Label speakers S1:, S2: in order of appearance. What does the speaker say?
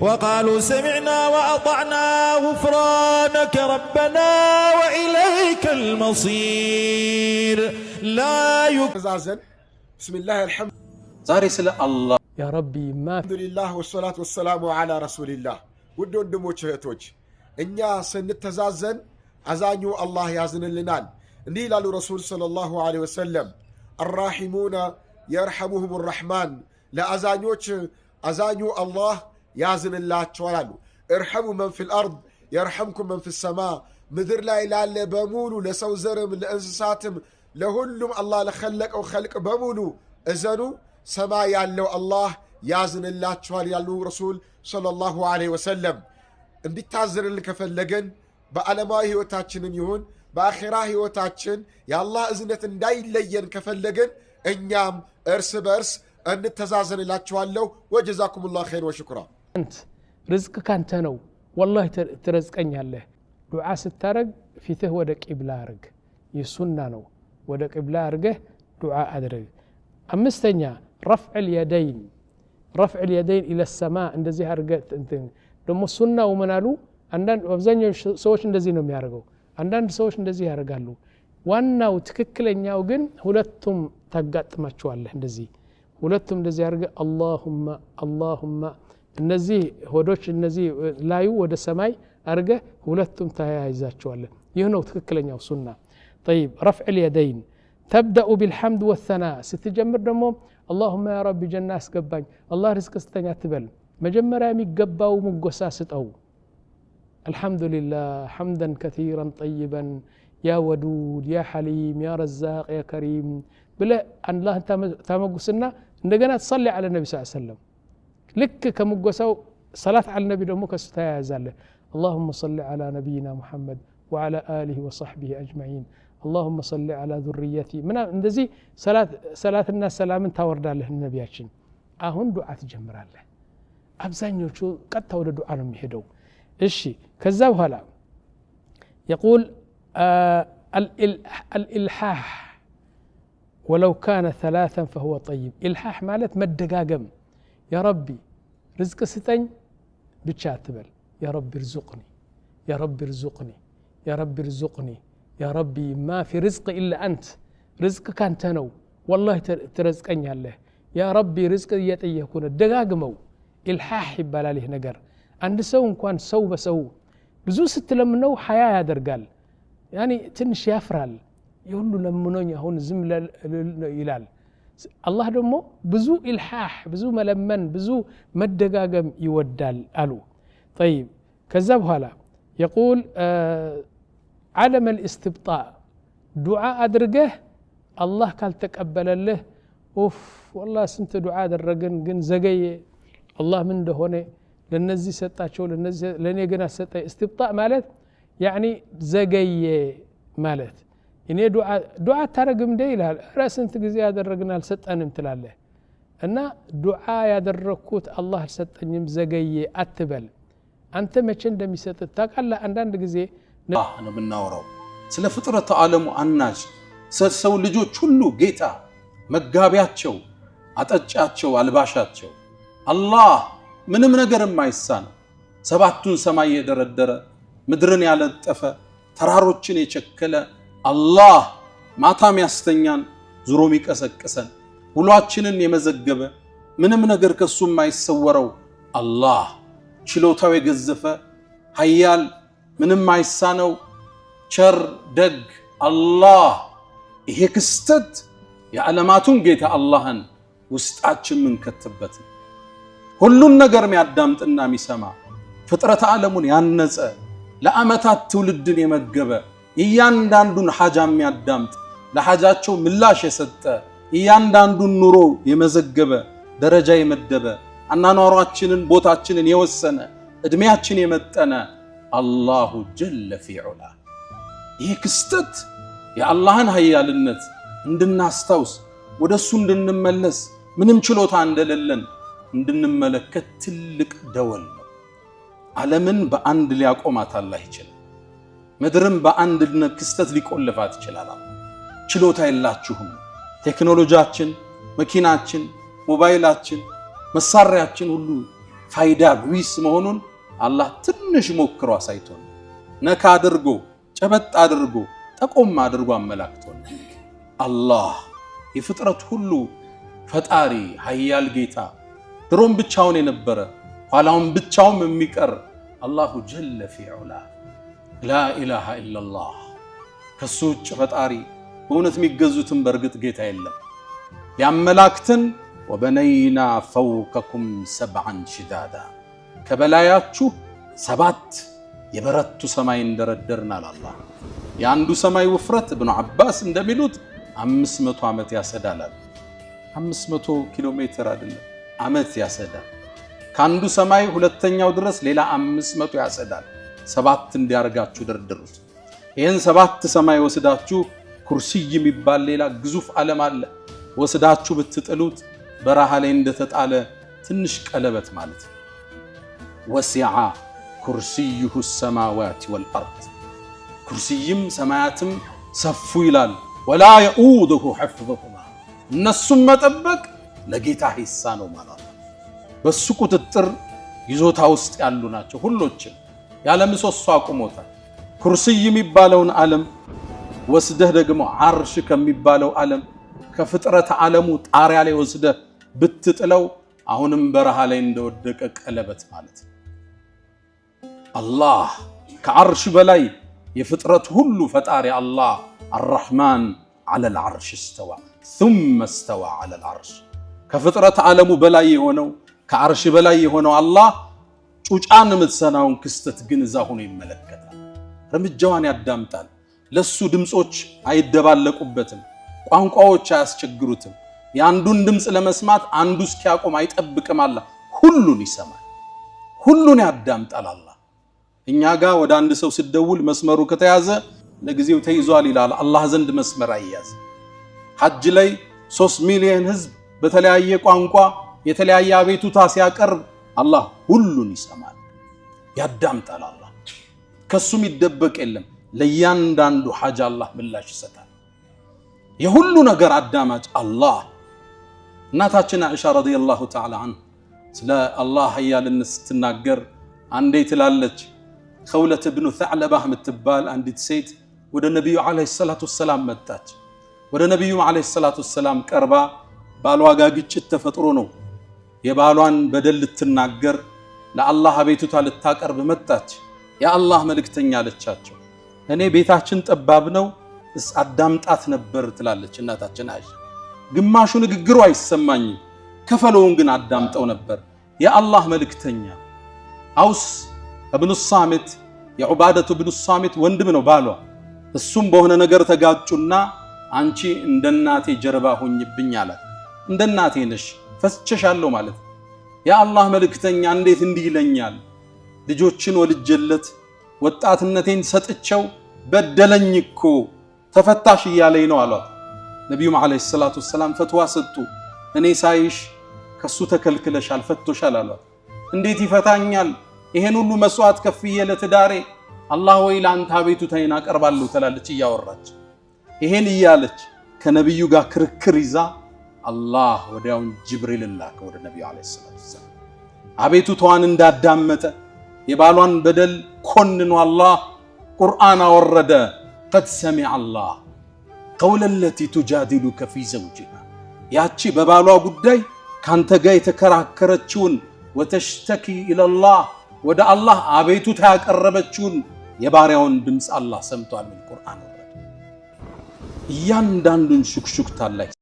S1: وقالوا سمعنا وأطعنا غفرانك ربنا وإليك المصير لا
S2: يكزازن بسم الله الحمد
S3: زاري سلا الله
S4: يا ربي ما
S2: الحمد لله والصلاة والسلام على رسول الله ودو اندموچ እህቶች እኛ ስንተዛዘን አዛኙ አላህ ያዝንልናል እንዲህ ይላሉ ረሱል ሰለላሁ ዐለይሂ ወሰለም الراحمون يرحمهم الرحمن ለአዛኞች አዛኙ አላህ ያዝንላቸዋል አሉ ارحموا من في الارض يرحمكم من في السماء ምድር ላይ ላለ በሙሉ ለሰው ዘርም ለእንስሳትም ለሁሉም አላህ ለኸለቀው ኸልቅ በሙሉ እዘኑ ሰማይ ያለው አላህ ያዝንላቸዋል ያሉ ረሱል ሰለላሁ ዐለይሂ ወሰለም እንዲታዘንልን ከፈለገን በዓለማዊ ህይወታችንም ይሁን በአኺራ ህይወታችን የአላህ እዝነት እንዳይለየን ከፈለገን እኛም እርስ በርስ እንተዛዘንላችኋለሁ ወጀዛኩሙላሁ ኸይር ወሽኩራ
S4: አንተ ርዝቅ ካንተ ነው والله ትረዝቀኛለህ ዱዓ ስታረግ ፊትህ ወደ ቂብላ አርግ ይሱና ነው ወደ ቂብላ አርገህ ዱዓ አድርግ አምስተኛ رفع اليدين الى السماء እንደዚህ አርገህ እንትን ደሞ ሱናው ምናሉ አንዳንድ አብዛኛው ሰዎች እንደዚህ ነው የሚያደርገው አንዳንድ ሰዎች እንደዚህ ያደርጋሉ ዋናው ትክክለኛው ግን ሁለቱም ታጋጥማቸዋለህ እንደዚህ ሁለቱም እንደዚህ አርገ اللهم እነዚህ ሆዶች እነዚህ ላዩ ወደ ሰማይ አርገ ሁለቱም ታያይዛቸዋለህ ይህ ነው ትክክለኛው ሱና طيب رفع اليدين تبدا بالحمد والثناء ስትጀምር ደሞ اللهم يا رب جنة اسገባኝ الله رزق ስተኛ ትበል መጀመሪያ የሚገባው ሙጎሳ ስጠው الحمد لله حمدا كثيرا طيبا يا ودود يا حليم يا رزاق يا كريم بلا الله تمغسنا እንደገና تصلي على النبي صلى الله عليه وسلم لك كمغساو صلاه على النبي دمو كستا يازاله اللهم صل على نبينا محمد وعلى اله وصحبه اجمعين اللهم صل على ذريتي من እንደዚህ ሰላትና ሰላምን ታወርዳለህ ነብያችን አሁን ዱዓ ትጀምራለህ አብዛኞቹ ቀጥታ ወደ ዱዓ ነው የሚሄደው እሺ ከዛ በኋላ يقول الالحاح ولو كان ثلاثا فهو طيب الحاح مالت مدغاغم يا ربي رزق ستኝ ብቻ አትበል يا رب ارزقني يا رب ارزقني يا رب ارزقني يا ربي ما في رزق الا انت رزق كانت ነው والله ትረዝቀኛለህ يا ربي رزق እየጠየኩነ ደጋግመው الحاح ይባላል ይሄ ነገር አንድ ሰው እንኳን ሰው በሰው ብዙ ስትለምነው ሐያ ያደርጋል ያኒ ትንሽ ያፍራል ይሁሉ ለምኖኝ አሁን ዝም ይላል አላህ ደግሞ ብዙ ኢልሃህ ብዙ መለመን ብዙ መደጋገም ይወዳል አሉ طيب ከዛ በኋላ يقول عدم الاستبطاء دعاء አድርገህ አላህ ካልተቀበለልህ ኡፍ والله ስንት ዱዓ አደረግን ግን ዘገየ አላህ ምን እንደሆነ ለነዚህ ሰጣቸው ለኔ ግን አሰጠ استبطاء ማለት يعني ዘገየ ማለት እኔ ዱዓ ታረግም እንደ ይላል ራስንት ጊዜ ያደረግና አልሰጠንም ትላለህ እና ዱዓ ያደረኩት አላህ አልሰጠኝም ዘገየ አትበል አንተ መቼ እንደሚሰጥ ታውቃለህ አንዳንድ ጊዜ
S3: ነው የምናወራው ስለ ፍጥረተ ዓለሙ አናጅ ሰው ልጆች ሁሉ ጌታ መጋቢያቸው አጠጫቸው አልባሻቸው አላህ ምንም ነገር የማይሳን ሰባቱን ሰማይ የደረደረ ምድርን ያለጠፈ ተራሮችን የቸከለ አላህ ማታም ያስተኛን ዙሮም ይቀሰቅሰን ሁላችንን የመዘገበ ምንም ነገር ከሱ የማይሰወረው አላህ ችሎታው የገዘፈ ኃያል ምንም ማይሳነው ቸር ደግ አላህ ይሄ ክስተት የዓለማቱን ጌታ አላህን ውስጣችን ምን ከተበት ሁሉን ነገር የሚያዳምጥና የሚሰማ ፍጥረተ ዓለሙን ያነጸ ለአመታት ትውልድን የመገበ እያንዳንዱን ሐጃ የሚያዳምጥ ለሐጃቸው ምላሽ የሰጠ እያንዳንዱን ኑሮ የመዘገበ ደረጃ የመደበ አናኗራችንን ቦታችንን የወሰነ እድሜያችን የመጠነ አላሁ ጀለ ፊዑላ ይሄ ክስተት የአላህን ኃያልነት እንድናስታውስ ወደሱ እንድንመለስ ምንም ችሎታ እንደሌለን እንድንመለከት ትልቅ ደወል ነው ዓለምን በአንድ ሊያቆማት አላህ ይችላል ምድርን በአንድ ክስተት ሊቆልፋት ይችላል ችሎታ የላችሁም ቴክኖሎጂያችን መኪናችን ሞባይላችን መሳሪያችን ሁሉ ፋይዳ ቢስ መሆኑን አላህ ትንሽ ሞክሮ አሳይቶን ነካ አድርጎ ጨበጥ አድርጎ ጠቆም አድርጎ አመላክቶን አላህ የፍጥረት ሁሉ ፈጣሪ ኃያል ጌታ ድሮም ብቻውን የነበረ ኋላውን ብቻውን የሚቀር አላሁ ጀለ ፊዑላ ላ ኢላሃ ኢላላህ ከሱ ውጭ ፈጣሪ በእውነት የሚገዙትን በርግጥ ጌታ የለም። ያመላክትን ወበነይና ፈውከኩም ሰብዓን ሽዳዳ ከበላያችሁ 7 የበረቱ ሰማይ እንደረደርናል። አላህ የአንዱ ሰማይ ውፍረት ኢብኑ አባስ እንደሚሉት 500 ዓመት ያሰዳላል። 500 ኪሎ ሜትር አይደለም ዓመት ያሰዳል። ከአንዱ ሰማይ ሁለተኛው ድረስ ሌላ 500 ያሰዳል። 7 እንዲያርጋችሁ ደርድሩት። ይህን 7 ሰማይ ወስዳችሁ ኩርሲይ የሚባል ሌላ ግዙፍ ዓለም አለ ወስዳችሁ ብትጥሉት በረሃ ላይ እንደተጣለ ትንሽ ቀለበት ማለት ነው። ወሲዓ ኩርሲዩሁ ሰማዋት ወልአርድ ኩርሲይም ሰማያትም ሰፉ ይላል። ወላ የኡዱሁ ሐፍዙሁማ እነሱም መጠበቅ ለጌታ ሂሳ ነው ማለት ነው። በሱ ቁጥጥር ይዞታ ውስጥ ያሉ ናቸው ሁሎችም። ያለ ምሰሶ አቁሞታል። ኩርሲይ የሚባለውን ዓለም ወስደህ ደግሞ ዓርሽ ከሚባለው ዓለም ከፍጥረት ዓለሙ ጣሪያ ላይ ወስደህ ብትጥለው አሁንም በረሃ ላይ እንደወደቀ ቀለበት ማለት ነው። አላህ ከዓርሽ በላይ የፍጥረት ሁሉ ፈጣሪ አላህ አርረሕማን ዐለል ዓርሽ እስተዋ ثم استوى على العرش ከፍጥረት ዓለሙ በላይ የሆነው ከዓርሽ በላይ የሆነው አላህ ጩጫን ምትሰናውን ክስተት ግን እዛ ሆኖ ይመለከታል። እርምጃዋን ያዳምጣል። ለሱ ድምጾች አይደባለቁበትም። ቋንቋዎች አያስቸግሩትም። የአንዱን ድምጽ ለመስማት አንዱ እስኪያቆም አይጠብቅም። አላህ ሁሉን ይሰማል፣ ሁሉን ያዳምጣል። አላህ እኛ ጋር ወደ አንድ ሰው ሲደውል መስመሩ ከተያዘ ለጊዜው ተይዟል ይላል። አላህ ዘንድ መስመር አይያዝ። ሐጅ ላይ 3 ሚሊዮን ህዝብ በተለያየ ቋንቋ የተለያየ አቤቱታ ሲያቀርብ አላህ ሁሉን ይሰማል፣ ያዳምጣል። አላህ ከሱም ይደበቅ የለም። ለእያንዳንዱ ሐጅ አላህ ምላሽ ይሰጣል። የሁሉ ነገር አዳማጭ አላህ። እናታችን አይሻ ረዲየላሁ ተዓላ ዐንሃ ስለ አላህ ኃያልነት ስትናገር አንዴ ትላለች፣ ኸውለት ብኑ ተዕለባህ የምትባል አንዲት ሴት ወደ ነቢዩ ዓለይሂ ሰላቱ ወሰላም መጣች። ወደ ነቢዩ ዓለይሂ ሰላቱ ወሰላም ቀርባ ባሏ ጋር ግጭት ተፈጥሮ ነው የባሏን በደል ልትናገር ለአላህ አቤቱታ ልታቀርብ መጣች። የአላህ መልእክተኛ አለቻቸው፣ እኔ ቤታችን ጠባብ ነው አዳምጣት ነበር ትላለች እናታችን አይሻ። ግማሹ ንግግሩ አይሰማኝም፣ ከፈለውን ግን አዳምጠው ነበር። የአላህ መልእክተኛ አውስ ኢብኑ ሳሚት የዑባደቱ ኢብኑ ሳሚት ወንድም ነው ባሏ። እሱም በሆነ ነገር ተጋጩና አንቺ እንደናቴ ጀርባ ሆኝብኝ አላት። እንደናቴ ነሽ ፈስቸሻለሁ ማለት የአላህ መልእክተኛ እንዴት እንዲህ ይለኛል? ልጆችን ወልጀለት ወጣትነቴን ሰጥቸው በደለኝ እኮ ተፈታሽ እያለኝ ነው አሏት። ነቢዩም ዓለይሂ ሰላቱ ወሰላም ፈትዋ ሰጡ። እኔ ሳይሽ ከሱ ተከልክለሻል ፈቶሻል አሏት። እንዴት ይፈታኛል? ይሄን ሁሉ መስዋዕት ከፍዬ ለትዳሬ አላህ ወይ ለአንተ አቤቱታዬን አቀርባለሁ ትላለች እያወራች። ይሄን እያለች ከነቢዩ ጋር ክርክር ይዛ አላህ ወዲያውን ጅብሪል ላከ ወደ ነቢዩ ዓለይሂ ሰላቱ ወሰላም። አቤቱታዋን እንዳዳመጠ የባሏን በደል ኮንኖ አላህ ቁርአን አወረደ። ቀድ ሰሚዐ አላህ ቀውለ ለቲ ቱጃዲሉከ ፊ ዘውጅሃ ያቺ በባሏ ጉዳይ ካንተ ጋር የተከራከረችውን ወተሽተኪ ኢለላህ ወደ አላህ አቤቱታ ያቀረበችውን የባሪያውን ድምፅ አላህ ሰምቷል። ምን ቁርአን ወረደ። እያንዳንዱን ሹክሹክታ አላህ